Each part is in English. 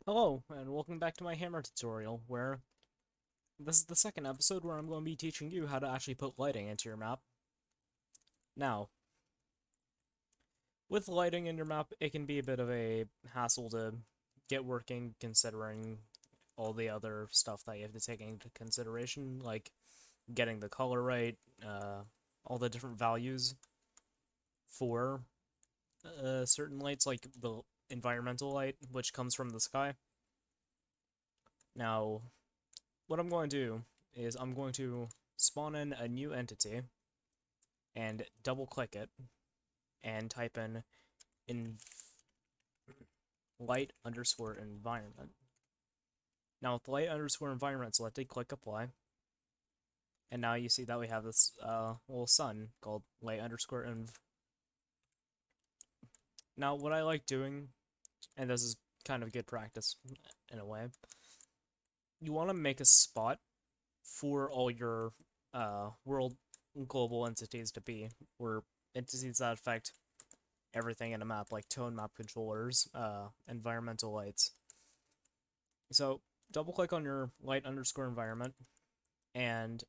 Hello, and welcome back to my hammer tutorial, where this is the second episode where I'm going to be teaching you how to actually put lighting into your map. Now, with lighting in your map, it can be a bit of a hassle to get working considering all the other stuff that you have to take into consideration, like getting the color right, all the different values for certain lights, like the environmental light, which comes from the sky. Now, what I'm going to do is I'm going to spawn in a new entity and double click it and type in light underscore environment. Now with light underscore environment selected, click apply. And now you see that we have this little sun called light underscore env. Now what I like doing, and this is kind of good practice in a way, you want to make a spot for all your world global entities to be, or entities that affect everything in a map, like tone map controllers, environmental lights. So double click on your light underscore environment, and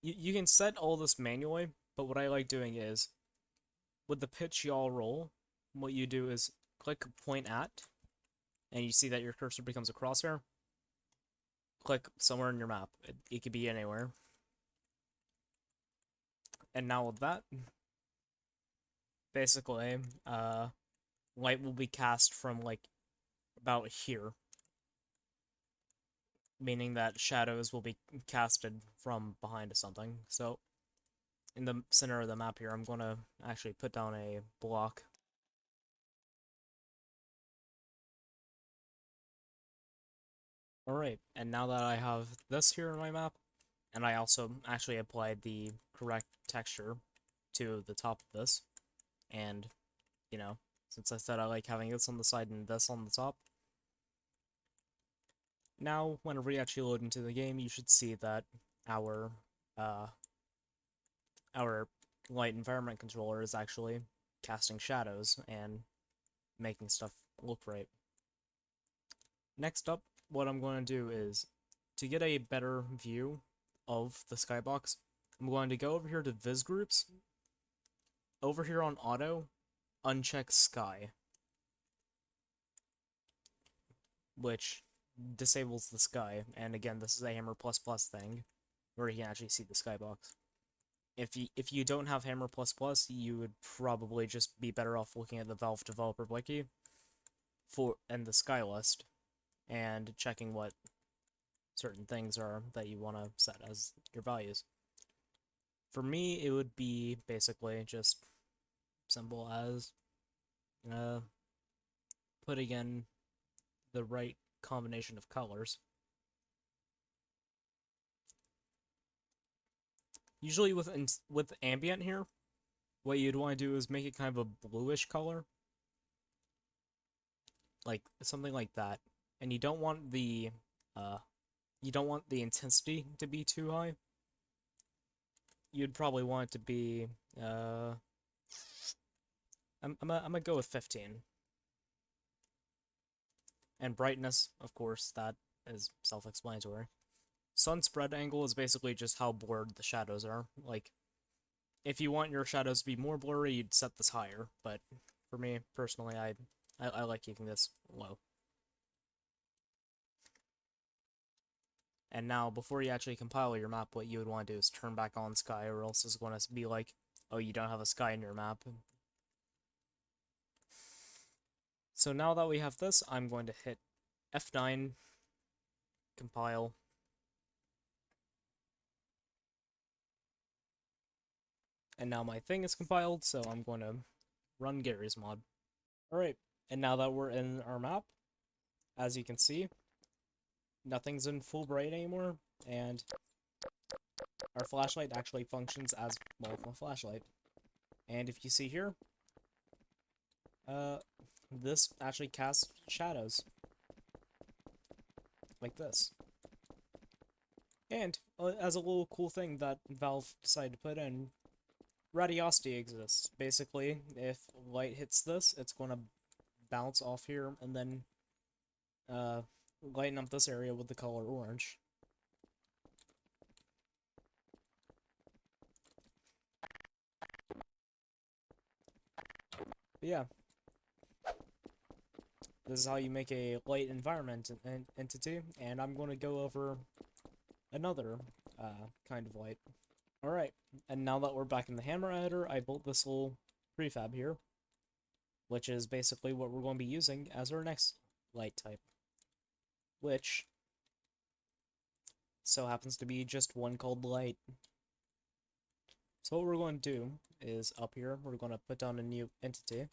you can set all this manually, but what I like doing is, with the pitch yaw roll, what you do is click point at, and you see that your cursor becomes a crosshair. Click somewhere in your map. It could be anywhere. And now with that, basically, light will be cast from, like, about here. Meaning that shadows will be casted from behind something. So, in the center of the map here, I'm going to actually put down a block. Alright, and now that I have this here in my map, and I also actually applied the correct texture to the top of this, and, you know, since I said I like having this on the side and this on the top, now, whenever you actually load into the game, you should see that our light environment controller is actually casting shadows and making stuff look right. Next up, what I'm going to do is, to get a better view of the skybox, I'm going to go over here to Viz Groups, over here on Auto, uncheck Sky, which disables the sky, and again, this is a Hammer++ thing, where you can actually see the skybox. If you don't have Hammer++, you would probably just be better off looking at the Valve Developer Wiki and the sky list, and checking what certain things are that you want to set as your values. For me, it would be basically just simple as putting in the right combination of colors. Usually with ambient here, what you'd want to do is make it kind of a bluish color, like something like that. And you don't want the intensity to be too high. You'd probably want it to be I'm gonna go with 15. And brightness, of course, that is self-explanatory. Sun spread angle is basically just how blurred the shadows are. Like, if you want your shadows to be more blurry, you'd set this higher, but for me, personally, I like keeping this low. And now, before you actually compile your map, what you would want to do is turn back on sky, or else it's going to be like, oh, you don't have a sky in your map. So now that we have this, I'm going to hit F9, compile. And now my thing is compiled, so I'm going to run Gary's mod. Alright, and now that we're in our map, as you can see, nothing's in full bright anymore, and our flashlight actually functions as, well, a flashlight. And if you see here, this actually casts shadows. Like this. And, as a little cool thing that Valve decided to put in, radiosity exists. Basically, if light hits this, it's going to bounce off here and then lighten up this area with the color orange. But yeah, this is how you make a light environment entity, and I'm going to go over another kind of light. Alright, and now that we're back in the hammer editor, I built this little prefab here, which is basically what we're going to be using as our next light type, which so happens to be just one called light. So what we're going to do is up here, we're going to put down a new entity,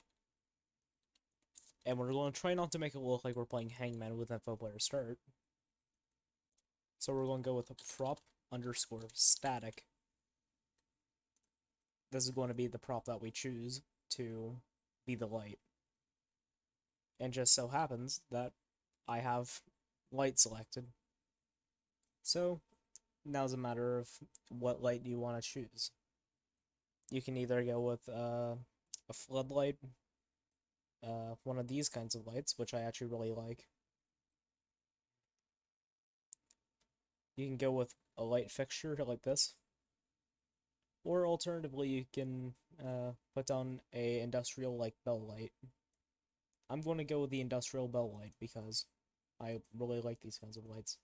and we're going to try not to make it look like we're playing Hangman with info player start. So we're going to go with a prop underscore static. This is going to be the prop that we choose to be the light. And just so happens that I have light selected. So now's a matter of what light you want to choose. You can either go with a floodlight, one of these kinds of lights, which I actually really like. You can go with a light fixture like this. Or alternatively, you can put down a industrial like bell light. I'm going to go with the industrial bell light because I really like these kinds of lights.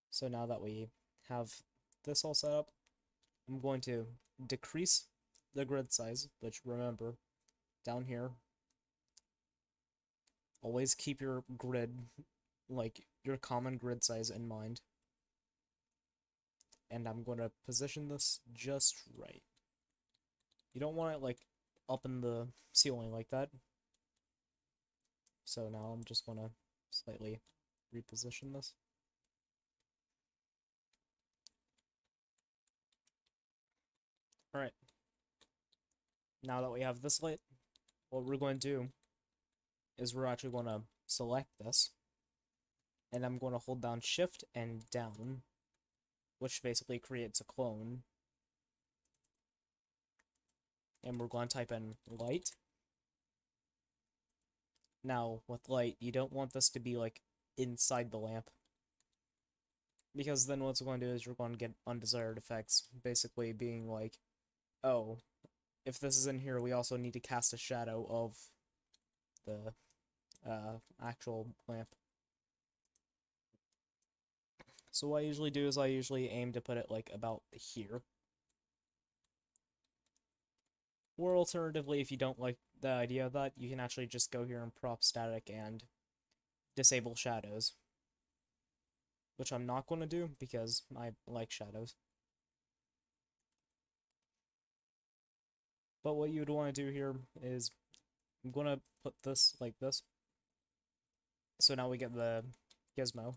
So now that we have this all set up, I'm going to decrease the grid size, which remember, down here, always keep your grid, like your common grid size in mind. And I'm going to position this just right. You don't want it like up in the ceiling like that. So now I'm just going to slightly reposition this. Alright. Now that we have this light, what we're going to do is we're actually going to select this. And I'm going to hold down Shift and down, which basically creates a clone. And we're going to type in light. Now, with light, you don't want this to be, like, inside the lamp. Because then what's going to do is you're going to get undesired effects. Basically being like, oh, if this is in here, we also need to cast a shadow of the actual lamp. So what I usually do is I usually aim to put it, like, about here. Or alternatively, if you don't like the idea of that, you can actually just go here and prop static and disable shadows. Which I'm not going to do because I like shadows. But what you'd want to do here is I'm going to put this like this. So now we get the gizmo.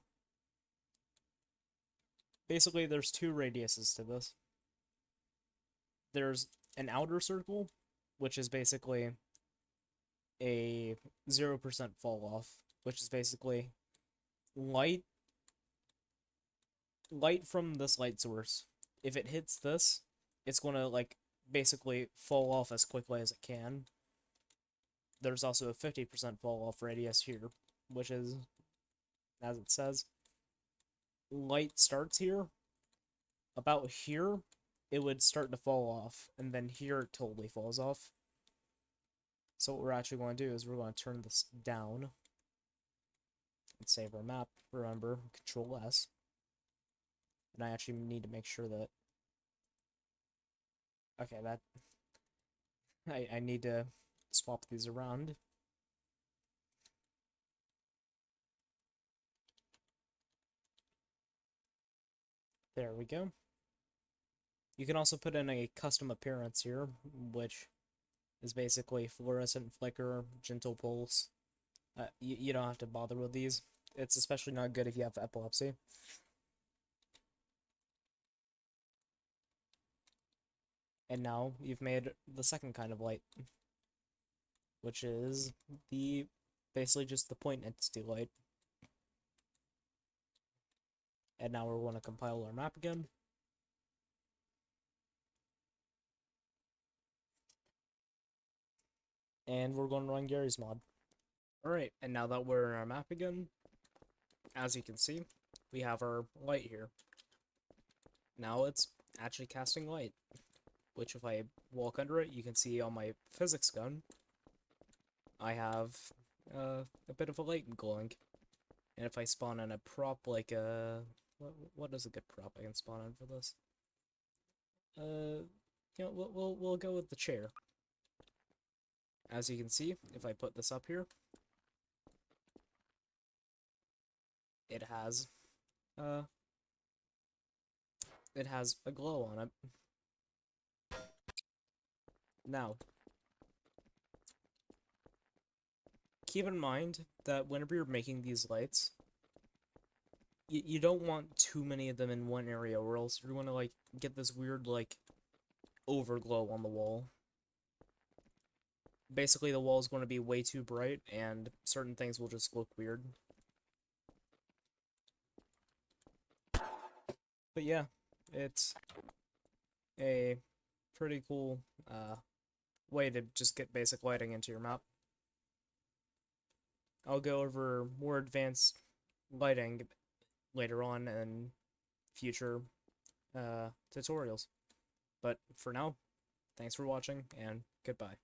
Basically, there's two radiuses to this. There's an outer circle, which is basically a 0% fall off, which is basically light from this light source. If it hits this, it's going to like basically fall off as quickly as it can. There's also a 50% fall off radius here, which is, as it says, light starts here. About here, it would start to fall off, and then here it totally falls off. So what we're actually going to do is we're going to turn this down and save our map. Remember, Control S. And I actually need to make sure that... Okay, that... I need to swap these around. There we go. You can also put in a custom appearance here, which is basically fluorescent flicker, gentle pulse. You don't have to bother with these. It's especially not good if you have epilepsy. And now you've made the second kind of light, which is the basically just the point entity light. And now we're going to compile our map again. And we're going to run Gary's mod. Alright, and now that we're in our map again, as you can see, we have our light here. Now it's actually casting light, which if I walk under it, you can see on my physics gun, I have a bit of a light glowing. And if I spawn in a prop like a... What is a good prop I can spawn in for this? We'll go with the chair. As you can see, if I put this up here, it has a glow on it. Now, keep in mind that whenever you're making these lights, you don't want too many of them in one area, or else you're going to like get this weird like overglow on the wall. Basically, the wall is going to be way too bright, and certain things will just look weird. But yeah, it's a pretty cool way to just get basic lighting into your map. I'll go over more advanced lighting later on in future tutorials. But for now, thanks for watching, and goodbye.